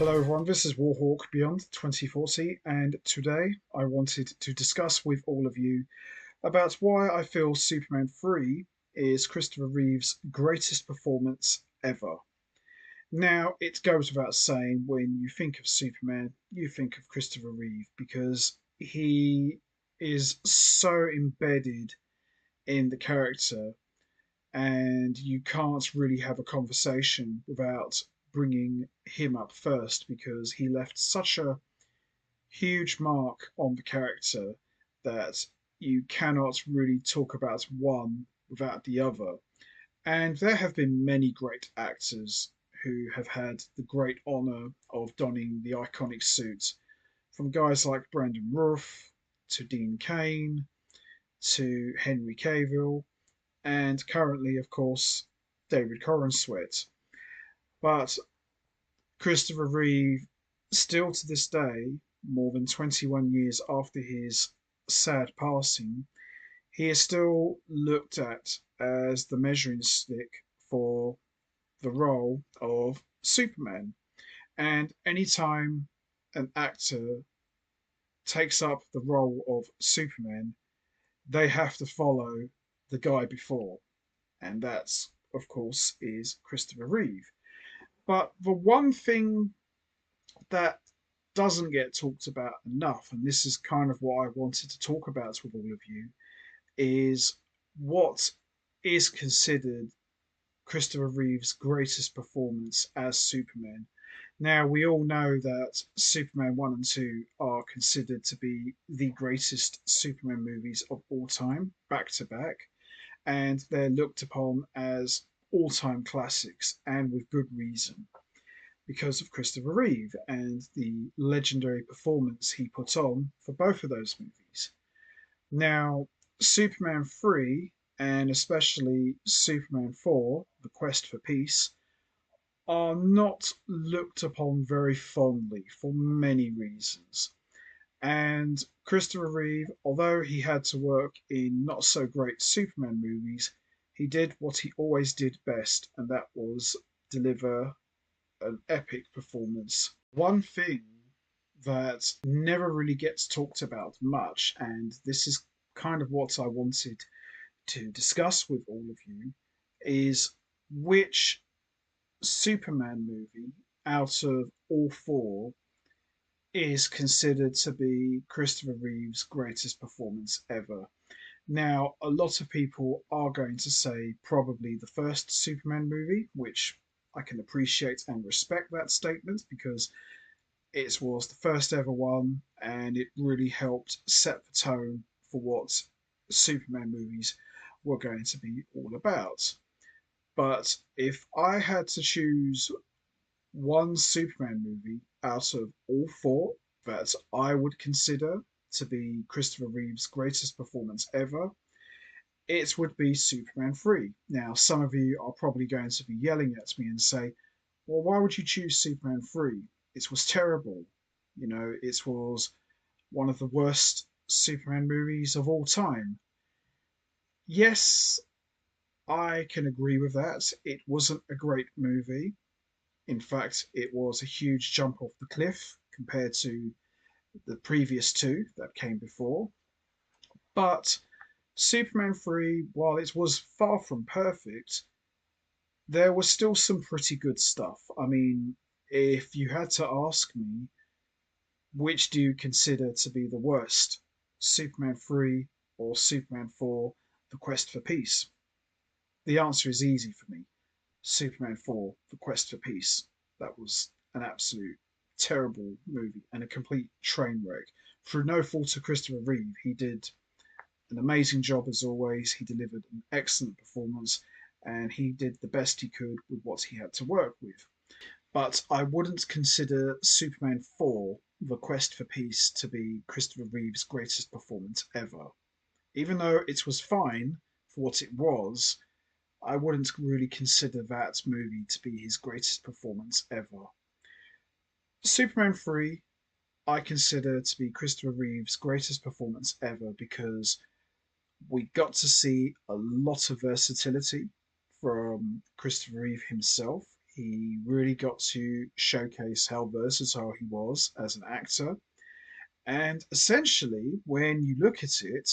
Hello everyone, this is Warhawk Beyond 2040, and today I wanted to discuss with all of you about why I feel Superman 3 is Christopher Reeve's greatest performance ever. Now, it goes without saying, when you think of Superman, you think of Christopher Reeve because he is so embedded in the character, and you can't really have a conversation without bringing him up first because he left such a huge mark on the character that you cannot really talk about one without the other. And there have been many great actors who have had the great honour of donning the iconic suit, from guys like Brandon Routh to Dean Cain to Henry Cavill, and currently, of course, David Corenswet. But Christopher Reeve, still to this day, more than 21 years after his sad passing, he is still looked at as the measuring stick for the role of Superman. And anytime an actor takes up the role of Superman, they have to follow the guy before. And that's, of course, is Christopher Reeve. But the one thing that doesn't get talked about enough, and this is kind of what I wanted to talk about with all of you, is what is considered Christopher Reeve's greatest performance as Superman. Now, we all know that Superman 1 and 2 are considered to be the greatest Superman movies of all time, back to back, and they're looked upon as all time classics, and with good reason, because of Christopher Reeve and the legendary performance he put on for both of those movies. Now, Superman 3 and especially Superman 4, The Quest for Peace, are not looked upon very fondly for many reasons. And Christopher Reeve, although he had to work in not so great Superman movies, he did what he always did best, and that was deliver an epic performance. One thing that never really gets talked about much, and this is kind of what I wanted to discuss with all of you, is which Superman movie out of all four is considered to be Christopher Reeve's greatest performance ever. Now, a lot of people are going to say probably the first Superman movie, which I can appreciate and respect that statement because it was the first ever one and it really helped set the tone for what Superman movies were going to be all about. But if I had to choose one Superman movie out of all four that I would consider to be Christopher Reeve's greatest performance ever, it would be Superman 3. Now, some of you are probably going to be yelling at me and say, well, why would you choose Superman 3? It was terrible. It was one of the worst Superman movies of all time. Yes, I can agree with that. It wasn't a great movie. In fact, it was a huge jump off the cliff compared to the previous two that came before. But Superman 3, while it was far from perfect, there was still some pretty good stuff. I mean, if you had to ask me, which do you consider to be the worst, Superman 3 or Superman 4, The Quest for Peace? The answer is easy for me. Superman 4, The Quest for Peace. That was an absolute terrible movie and a complete train wreck. Through no fault of Christopher Reeve, he did an amazing job as always. He delivered an excellent performance and he did the best he could with what he had to work with. But I wouldn't consider Superman 4, The Quest for Peace, to be Christopher Reeve's greatest performance ever. Even though it was fine for what it was, I wouldn't really consider that movie to be his greatest performance ever. Superman 3, I consider to be Christopher Reeve's greatest performance ever because we got to see a lot of versatility from Christopher Reeve himself. He really got to showcase how versatile he was as an actor. And essentially, when you look at it,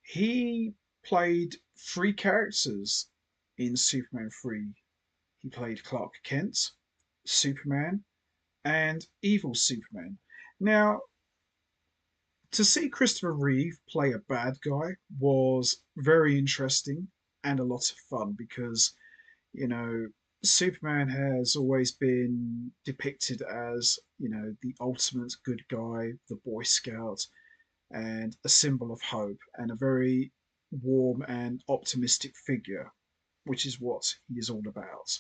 he played three characters in Superman 3. He played Clark Kent, Superman, and Evil Superman. Now, to see Christopher Reeve play a bad guy was very interesting and a lot of fun because, you know, Superman has always been depicted as, the ultimate good guy, the Boy Scout, and a symbol of hope, and a very warm and optimistic figure, which is what he is all about.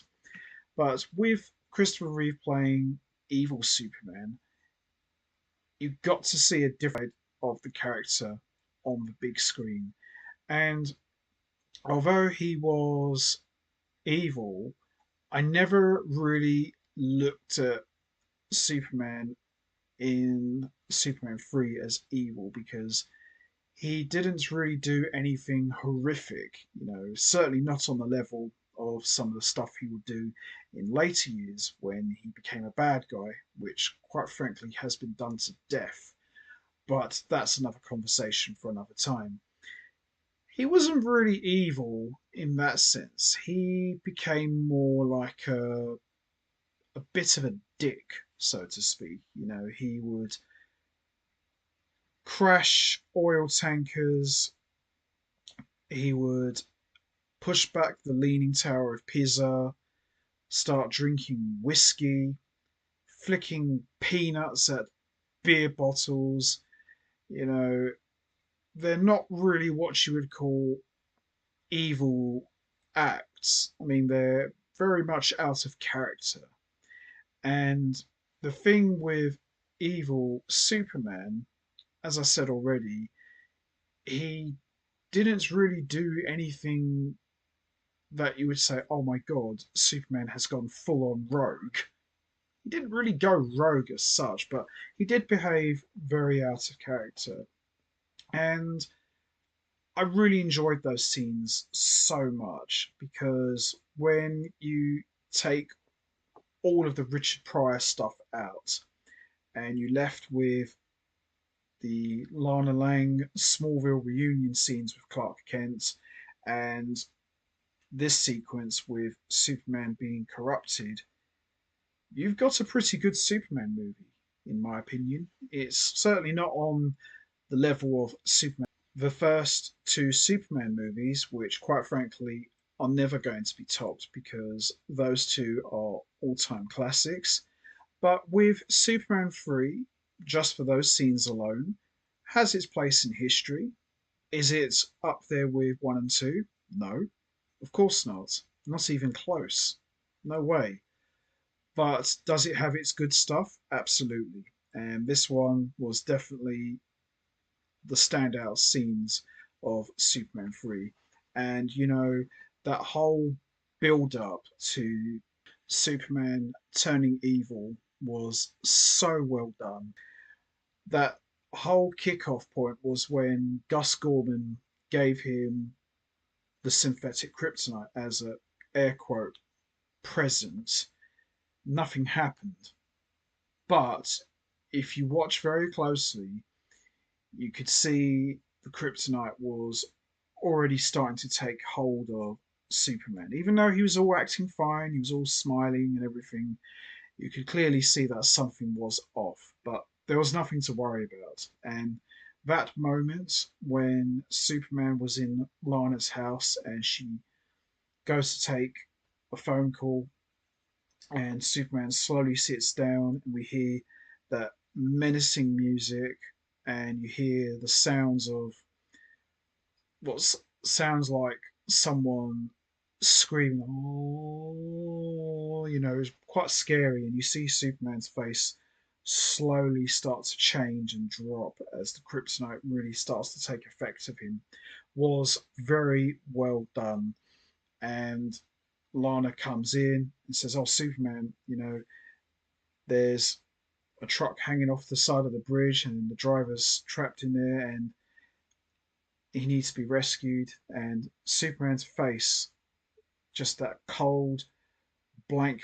But with Christopher Reeve playing evil Superman, you've got to see a different of the character on the big screen. And although he was evil, I never really looked at Superman in Superman 3 as evil because he didn't really do anything horrific, certainly not on the level of some of the stuff he would do in later years when he became a bad guy, which quite frankly has been done to death. But that's another conversation for another time. He wasn't really evil in that sense. He became more like a bit of a dick, so to speak. He would crash oil tankers, he would push back the Leaning Tower of Pisa, start drinking whiskey, flicking peanuts at beer bottles. You know, they're not really what you would call evil acts. I mean, they're very much out of character. And the thing with evil Superman, as I said already, he didn't really do anything that you would say, oh my god, Superman has gone full on rogue. He didn't really go rogue as such, but he did behave very out of character. And I really enjoyed those scenes so much because when you take all of the Richard Pryor stuff out and you left with the Lana Lang Smallville reunion scenes with Clark Kent and this sequence with Superman being corrupted, you've got a pretty good Superman movie, in my opinion. It's certainly not on the level of Superman. The first two Superman movies, which quite frankly are never going to be topped because those two are all time classics. But with Superman 3, just for those scenes alone, has its place in history. Is it up there with 1 and 2? No, of course not. Not even close. No way. But does it have its good stuff? Absolutely. And this one was definitely the standout scenes of Superman 3. And, that whole build up to Superman turning evil was so well done. That whole kickoff point was when Gus Gorman gave him the synthetic kryptonite as a air quote present. Nothing happened. But if you watch very closely, you could see the kryptonite was already starting to take hold of Superman. Even though he was all acting fine, he was all smiling and everything, you could clearly see that something was off. But there was nothing to worry about. And that moment when Superman was in Lana's house and she goes to take a phone call and Superman slowly sits down, and we hear that menacing music, and you hear the sounds of what sounds like someone screaming, oh, it's quite scary, and you see Superman's face slowly start to change and drop as the kryptonite really starts to take effect of him, was very well done. And Lana comes in and says, "Oh, Superman, there's a truck hanging off the side of the bridge, and the driver's trapped in there, and he needs to be rescued." And Superman's face, just that cold, blank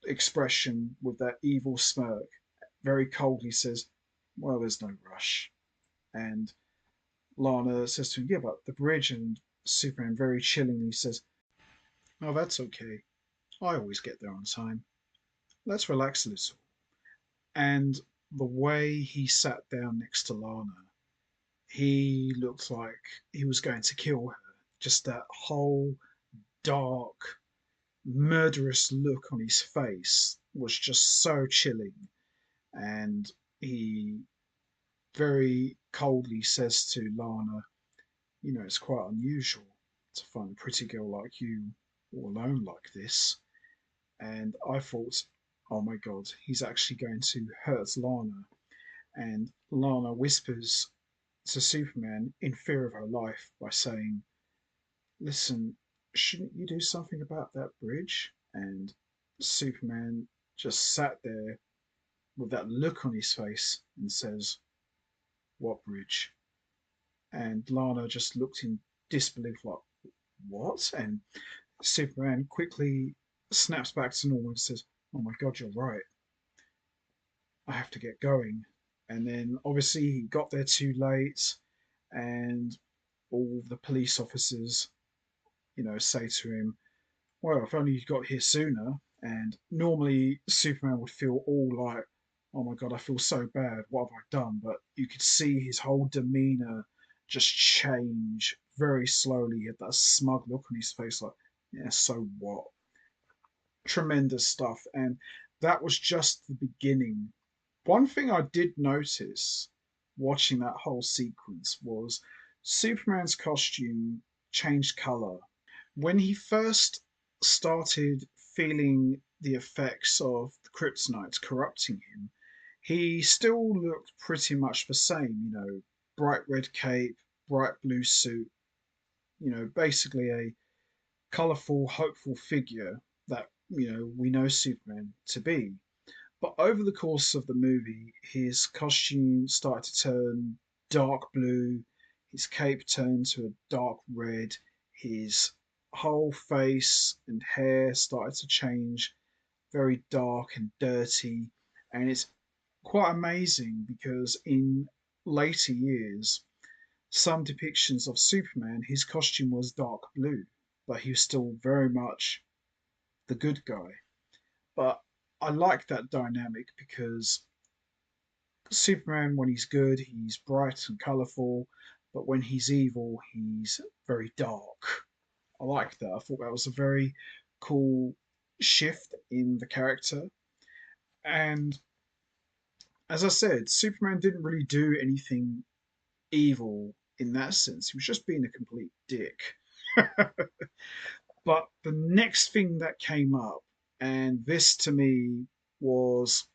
expression with that evil smirk, very coldly says, "Well, there's no rush." And Lana says to him, "Yeah, but the bridge." And Superman very chillingly says, "Oh, that's okay. I always get there on time. Let's relax a little." And the way he sat down next to Lana, he looked like he was going to kill her. Just that whole dark, murderous look on his face was just so chilling. And he very coldly says to Lana, "It's quite unusual to find a pretty girl like you all alone like this." And I thought, oh my God, he's actually going to hurt Lana. And Lana whispers to Superman in fear of her life by saying, "Listen, shouldn't you do something about that bridge?" And Superman just sat there with that look on his face and says, "What bridge?" And Lana just looked in disbelief, like, "What?" And Superman quickly snaps back to normal and says, "Oh my God, you're right. I have to get going." And then obviously he got there too late, and all the police officers, say to him, "Well, if only you got here sooner." And normally Superman would feel all like, "Oh my God, I feel so bad. What have I done?" But you could see his whole demeanor just change very slowly. He had that smug look on his face, like, "Yeah, so what?" Tremendous stuff. And that was just the beginning. One thing I did notice watching that whole sequence was Superman's costume changed color. When he first started feeling the effects of the kryptonite corrupting him, he still looked pretty much the same, bright red cape, bright blue suit, basically a colorful, hopeful figure that, we know Superman to be. But over the course of the movie, his costume started to turn dark blue, his cape turned to a dark red, his whole face and hair started to change very dark and dirty. And it's quite amazing because in later years, some depictions of Superman, his costume was dark blue, but he was still very much the good guy. But I like that dynamic because Superman, when he's good, he's bright and colourful, but when he's evil, he's very dark. I like that. I thought that was a very cool shift in the character. And as I said, Superman didn't really do anything evil in that sense. He was just being a complete dick. But the next thing that came up, and this to me was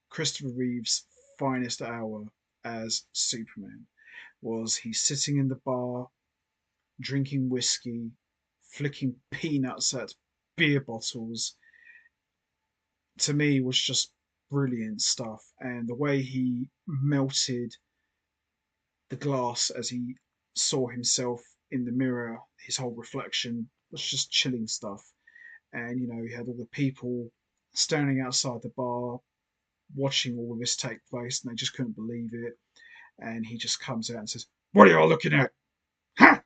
Christopher Reeve's finest hour as Superman, was he's sitting in the bar, drinking whiskey, flicking peanuts at beer bottles. To me, was just brilliant stuff, and the way he melted the glass as he saw himself in the mirror, his whole reflection was just chilling stuff. And you had all the people standing outside the bar watching all of this take place, and they just couldn't believe it. And he just comes out and says, "What are you all looking at? Ha!"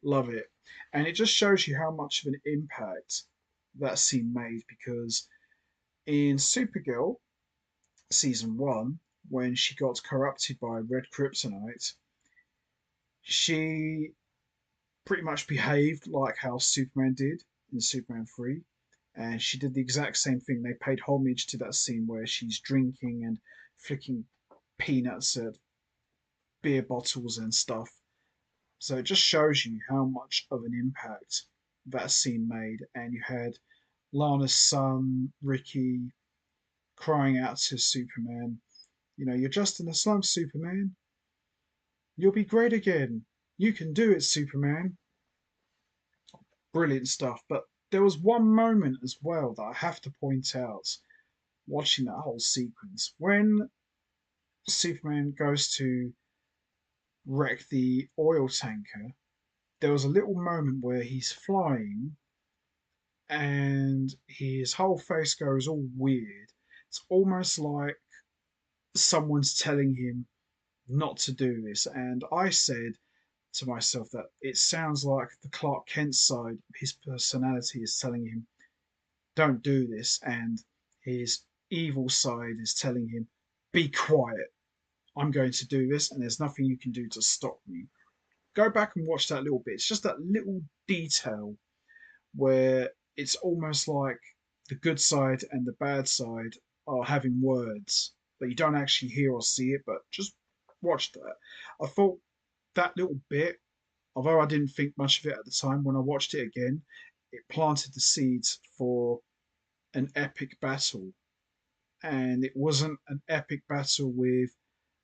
Love it. And it just shows you how much of an impact that scene made because in Supergirl season one, when she got corrupted by red kryptonite, she pretty much behaved like how Superman did in Superman 3. And she did the exact same thing. They paid homage to that scene where she's drinking and flicking peanuts at beer bottles and stuff. So it just shows you how much of an impact that scene made. And you had Lana's son, Ricky, crying out to Superman, "You're just in the slums, Superman. You'll be great again. You can do it, Superman." Brilliant stuff. But there was one moment as well that I have to point out watching that whole sequence. When Superman goes to wreck the oil tanker, there was a little moment where he's flying and his whole face goes all weird. It's almost like someone's telling him not to do this. And I said to myself that it sounds like the Clark Kent side of his personality is telling him, don't do this. And his evil side is telling him, be quiet. I'm going to do this, and there's nothing you can do to stop me. Go back and watch that little bit. It's just that little detail where it's almost like the good side and the bad side are having words, but you don't actually hear or see it. But just watch that. I thought that little bit, although I didn't think much of it at the time, when I watched it again, it planted the seeds for an epic battle. And it wasn't an epic battle with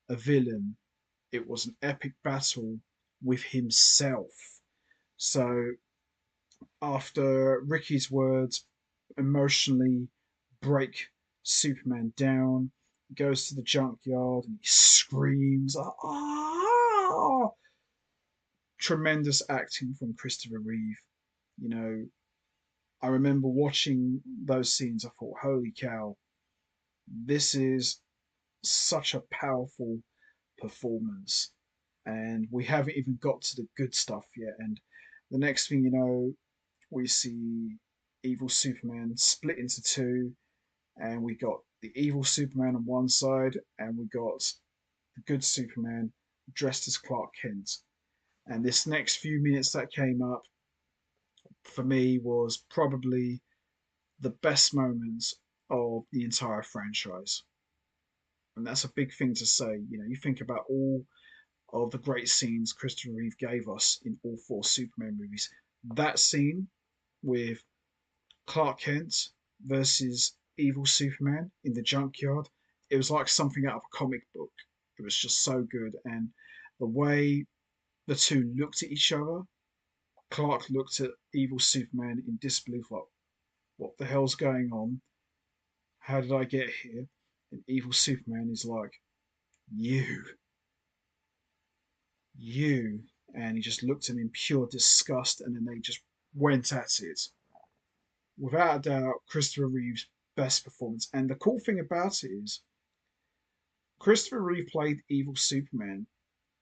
a villain, it was an epic battle with himself. So after Ricky's words emotionally break Superman down, he goes to the junkyard and he screams, ah! Tremendous acting from Christopher Reeve. You know, I remember watching those scenes, I thought, holy cow, this is such a powerful performance. And we haven't even got to the good stuff yet. And the next thing you know, we see evil Superman split into two, and we got the evil Superman on one side, and we got the good Superman dressed as Clark Kent. And this next few minutes that came up for me was probably the best moments of the entire franchise. And that's a big thing to say. You know, you think about all of the great scenes Christopher Reeve gave us in all four Superman movies. That scene with Clark Kent versus evil Superman in the junkyard, it was like something out of a comic book. It was just so good. And the way the two looked at each other, Clark looked at evil Superman in disbelief, like, what the hell's going on? How did I get here? And evil Superman is like, you, you. And he just looked at him in pure disgust, and then they just went at it. Without a doubt, Christopher Reeve's best performance. And the cool thing about it is, Christopher Reeve played evil Superman.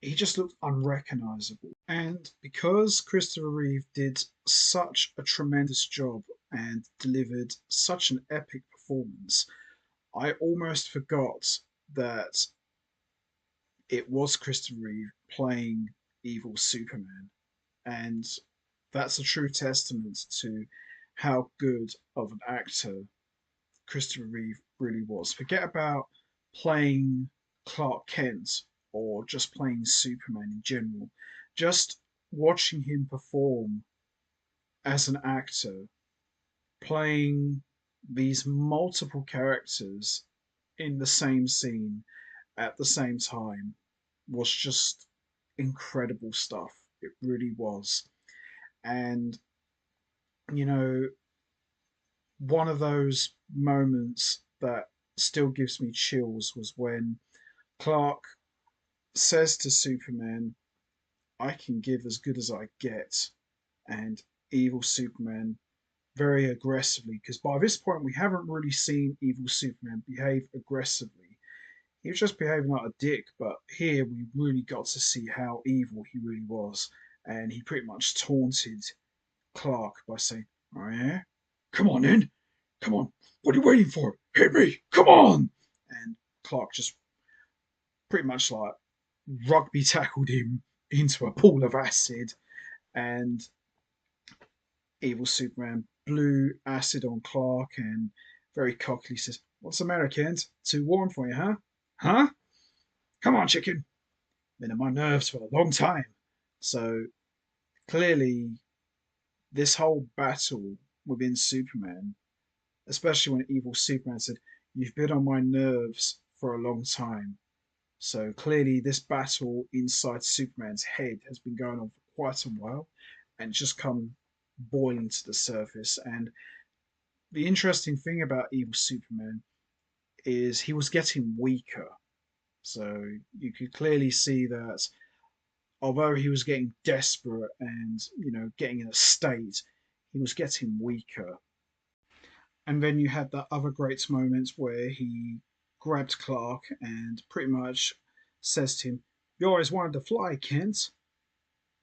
He just looked unrecognizable. And because Christopher Reeve did such a tremendous job and delivered such an epic performance, I almost forgot that it was Christopher Reeve playing evil Superman. And that's a true testament to how good of an actor Christopher Reeve really was. Forget about playing Clark Kent or just playing Superman in general. Just watching him perform as an actor, playing these multiple characters in the same scene at the same time was just incredible stuff. It really was. And, you know, one of those moments that still gives me chills was when Clark says to Superman, I can give as good as I get. And evil Superman very aggressively, because by this point we haven't really seen evil Superman behave aggressively. He was just behaving like a dick, but here we really got to see how evil he really was. And he pretty much taunted Clark by saying, oh yeah? Come on in. Come on. What are you waiting for? Hit me. Come on. And Clark just pretty much like rugby tackled him into a pool of acid. And evil Superman blew acid on Clark and very cockily says, what's the matter, Kent? Too warm for you, huh? Huh? Come on, chicken. Been on my nerves for a long time. So clearly, this whole battle within Superman, especially when evil Superman said, you've been on my nerves for a long time. So clearly, this battle inside Superman's head has been going on for quite a while and just come boiling to the surface. And the interesting thing about evil Superman is he was getting weaker. So you could clearly see that although he was getting desperate and, you know, getting in a state, he was getting weaker. And then you had that other great moment where he grabbed Clark and pretty much says to him, "You always wanted to fly, Kent.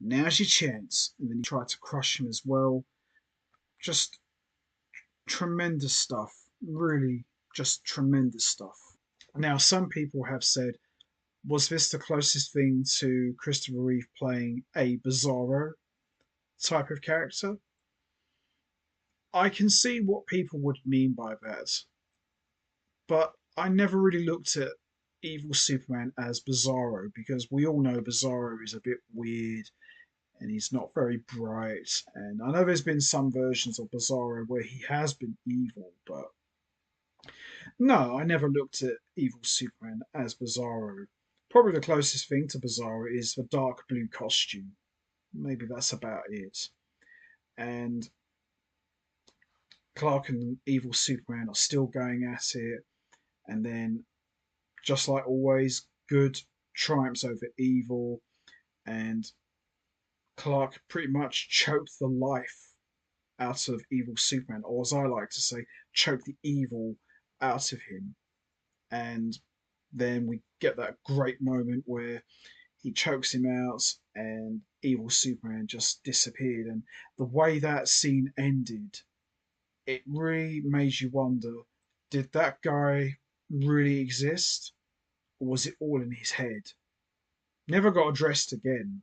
Now's your chance." And then he tried to crush him as well. Just tremendous stuff. Really, just tremendous stuff. Now, some people have said, was this the closest thing to Christopher Reeve playing a Bizarro type of character? I can see what people would mean by that, but I never really looked at Evil Superman as Bizarro because we all know Bizarro is a bit weird and he's not very bright. And I know there's been some versions of Bizarro where he has been evil, but no, I never looked at Evil Superman as Bizarro. Probably the closest thing to Bizarro is the dark blue costume. Maybe that's about it. And Clark and Evil Superman are still going at it. And then, just like always, good triumphs over evil. And Clark pretty much choked the life out of Evil Superman, or as I like to say, choked the evil out of him. And then we get that great moment where he chokes him out and Evil Superman just disappeared. And the way that scene ended, it really made you wonder, did that guy really exist? Or was it all in his head? Never got addressed again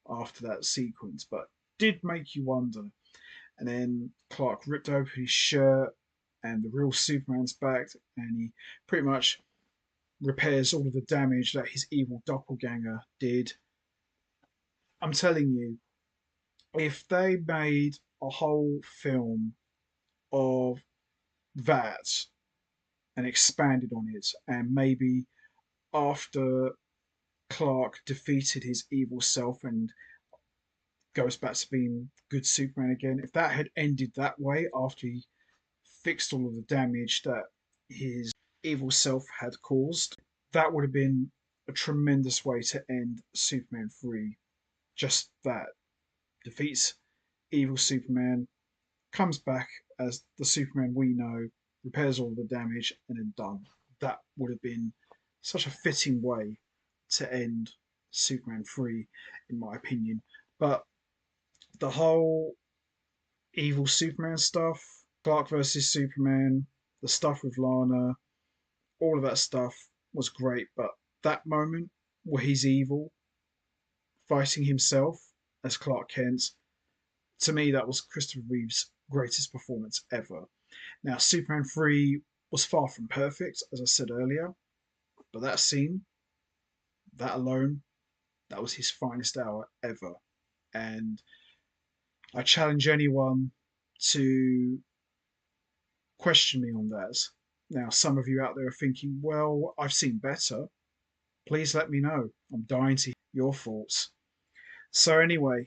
after that sequence, but did make you wonder. And then Clark ripped open his shirt and the real Superman's back, and he pretty much repairs all of the damage that his evil doppelganger did. I'm telling you, if they made a whole film of that and expanded on it, and maybe after Clark defeated his evil self and goes back to being good Superman again, if that had ended that way after he fixed all of the damage that his evil self had caused, that would have been a tremendous way to end Superman 3. Just that. Defeats evil Superman, comes back as the Superman we know, repairs all the damage, and then done. That would have been such a fitting way to end Superman 3, in my opinion. But the whole evil Superman stuff, Clark versus Superman, the stuff with Lana, all of that stuff was great. But that moment where he's evil, fighting himself as Clark Kent, to me, that was Christopher Reeve's greatest performance ever. Now, Superman 3 was far from perfect, as I said earlier, but that scene, that alone, that was his finest hour ever. And I challenge anyone to question me on that. Now, some of you out there are thinking, well, I've seen better. Please let me know. I'm dying to hear your thoughts. So, anyway,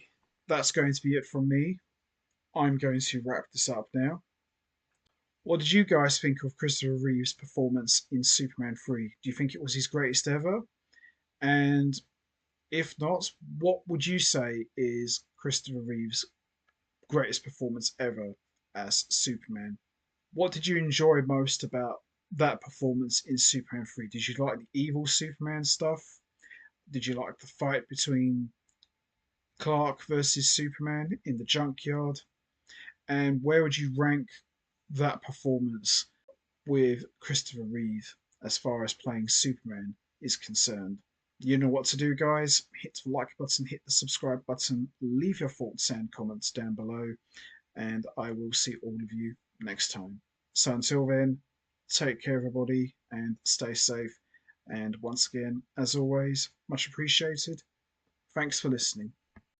that's going to be it from me. I'm going to wrap this up now. What did you guys think of Christopher Reeve's performance in Superman 3? Do you think it was his greatest ever? And if not, what would you say is Christopher Reeve's greatest performance ever as Superman? What did you enjoy most about that performance in Superman 3? Did you like the evil Superman stuff? Did you like the fight between Clark versus Superman in the junkyard? And where would you rank that performance with Christopher Reeve as far as playing Superman is concerned? You know what to do, guys. Hit the like button, hit the subscribe button, leave your thoughts and comments down below, and I will see all of you next time. So until then, take care, everybody, and stay safe. And once again, as always, much appreciated. Thanks for listening.